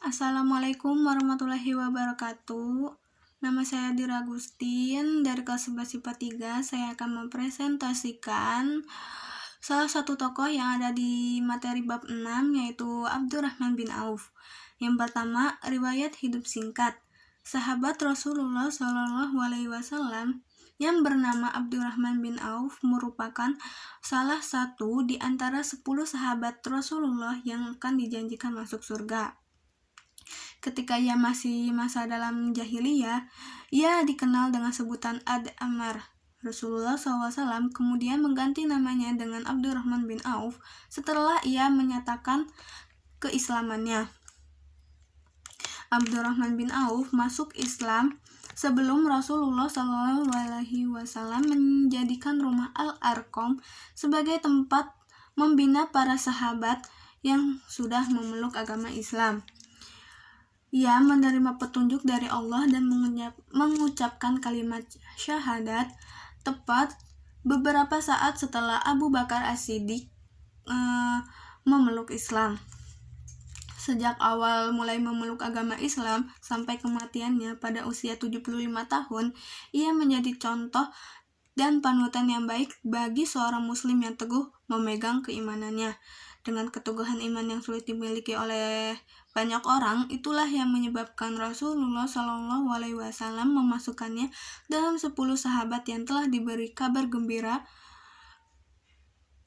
Assalamualaikum warahmatullahi wabarakatuh. Nama saya Dira Agustin dari kelas 11 IPA 3. Saya akan mempresentasikan salah satu tokoh yang ada di materi bab 6, yaitu Abdurrahman bin Auf. Yang pertama, riwayat hidup singkat. Sahabat Rasulullah SAW yang bernama Abdurrahman bin Auf merupakan salah satu di antara 10 sahabat Rasulullah yang akan dijanjikan masuk surga. Ketika ia masih masa dalam jahiliyah, ia dikenal dengan sebutan Ad-Ammar. Rasulullah SAW kemudian mengganti namanya dengan Abdurrahman bin Auf setelah ia menyatakan keislamannya. Abdurrahman bin Auf masuk Islam sebelum Rasulullah SAW menjadikan rumah Al-Arqam sebagai tempat membina para sahabat yang sudah memeluk agama Islam. Ia menerima petunjuk dari Allah dan mengucapkan kalimat syahadat tepat beberapa saat setelah Abu Bakar As-Siddiq memeluk Islam. Sejak awal mulai memeluk agama Islam sampai kematiannya pada usia 75 tahun, ia menjadi contoh dan panutan yang baik bagi seorang muslim yang teguh memegang keimanannya. Dengan keteguhan iman yang sulit dimiliki oleh banyak orang, itulah yang menyebabkan Rasulullah SAW memasukkannya dalam 10 sahabat yang telah diberi kabar gembira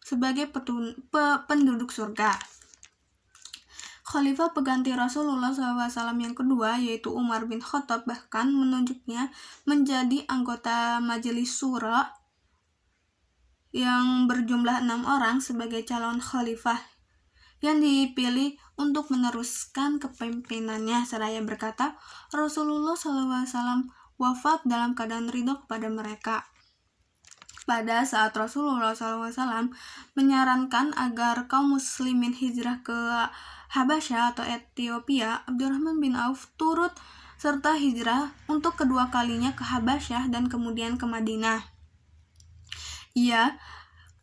sebagai penduduk surga. Khalifah pengganti Rasulullah SAW yang kedua, yaitu Umar bin Khattab, bahkan menunjuknya menjadi anggota Majelis Syura yang berjumlah 6 orang sebagai calon khalifah yang dipilih untuk meneruskan kepemimpinannya. Seraya berkata, Rasulullah SAW wafat dalam keadaan ridho kepada mereka. Pada saat Rasulullah SAW menyarankan agar kaum muslimin hijrah ke Habasyah atau Ethiopia, Abdurrahman bin Auf turut serta hijrah untuk kedua kalinya ke Habasyah dan kemudian ke Madinah. Ia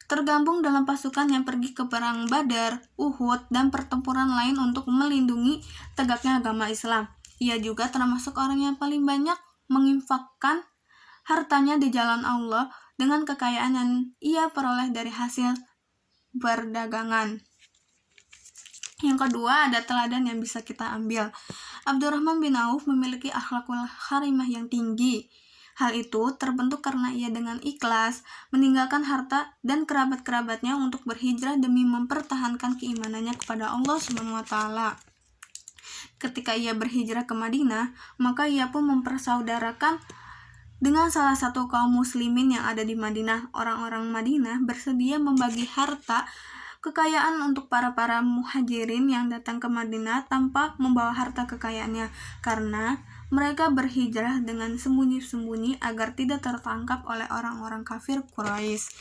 tergabung dalam pasukan yang pergi ke perang Badar, Uhud, dan pertempuran lain untuk melindungi tegaknya agama Islam. Ia juga termasuk orang yang paling banyak menginfakkan hartanya di jalan Allah dengan kekayaan yang ia peroleh dari hasil perdagangan. Yang kedua, ada teladan yang bisa kita ambil. Abdurrahman bin Auf memiliki akhlakul karimah yang tinggi. Hal itu terbentuk karena ia dengan ikhlas meninggalkan harta dan kerabat-kerabatnya untuk berhijrah demi mempertahankan keimanannya kepada Allah SWT. Ketika ia berhijrah ke Madinah, maka ia pun mempersaudarakan dengan salah satu kaum muslimin yang ada di Madinah. Orang-orang Madinah bersedia membagi harta kekayaan untuk para muhajirin yang datang ke Madinah tanpa membawa harta kekayaannya, karena mereka berhijrah dengan sembunyi-sembunyi agar tidak tertangkap oleh orang-orang kafir Quraisy.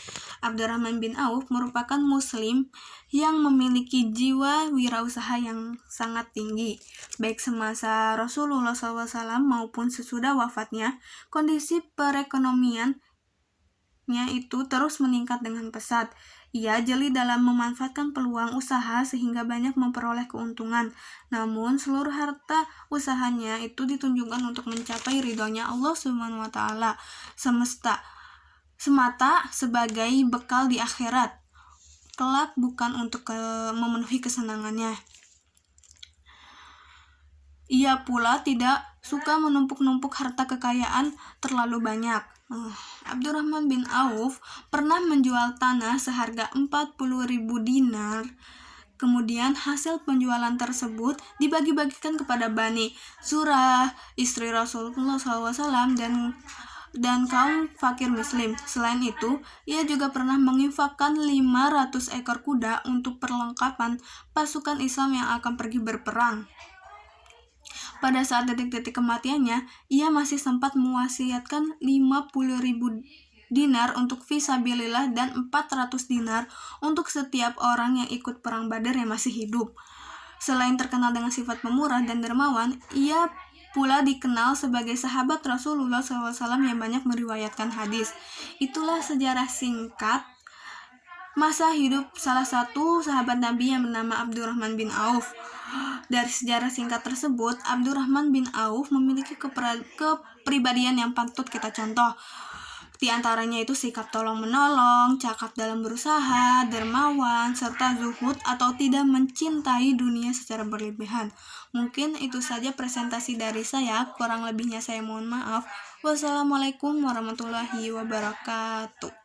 Abdurrahman bin Auf merupakan muslim yang memiliki jiwa wirausaha yang sangat tinggi. Baik semasa Rasulullah SAW maupun sesudah wafatnya, kondisi perekonomiannya itu terus meningkat dengan pesat. Ia jeli dalam memanfaatkan peluang usaha sehingga banyak memperoleh keuntungan. Namun seluruh harta usahanya itu ditunjukkan untuk mencapai ridhonya Allah SWT semata sebagai bekal di akhirat kelak, bukan untuk memenuhi kesenangannya. Ia pula tidak suka menumpuk-numpuk harta kekayaan terlalu banyak. Abdurrahman bin Auf pernah menjual tanah seharga 40.000 dinar. Kemudian hasil penjualan tersebut dibagi-bagikan kepada Bani Zurah, istri Rasulullah SAW, dan kaum fakir muslim. Selain itu, ia juga pernah menginfakkan 500 ekor kuda untuk perlengkapan pasukan Islam yang akan pergi berperang. Pada saat detik-detik kematiannya, ia masih sempat mewasiatkan 50.000 dinar untuk fisabilillah dan 400 dinar untuk setiap orang yang ikut perang Badar yang masih hidup. Selain terkenal dengan sifat pemurah dan dermawan, ia pula dikenal sebagai sahabat Rasulullah SAW yang banyak meriwayatkan hadis. Itulah sejarah singkat masa hidup salah satu sahabat Nabi yang bernama Abdurrahman bin Auf. Dari sejarah singkat tersebut, Abdurrahman bin Auf memiliki kepribadian yang patut kita contoh. Di antaranya itu sikap tolong-menolong, cakap dalam berusaha, dermawan, serta zuhud atau tidak mencintai dunia secara berlebihan. Mungkin itu saja presentasi dari saya, kurang lebihnya saya mohon maaf. Wassalamualaikum warahmatullahi wabarakatuh.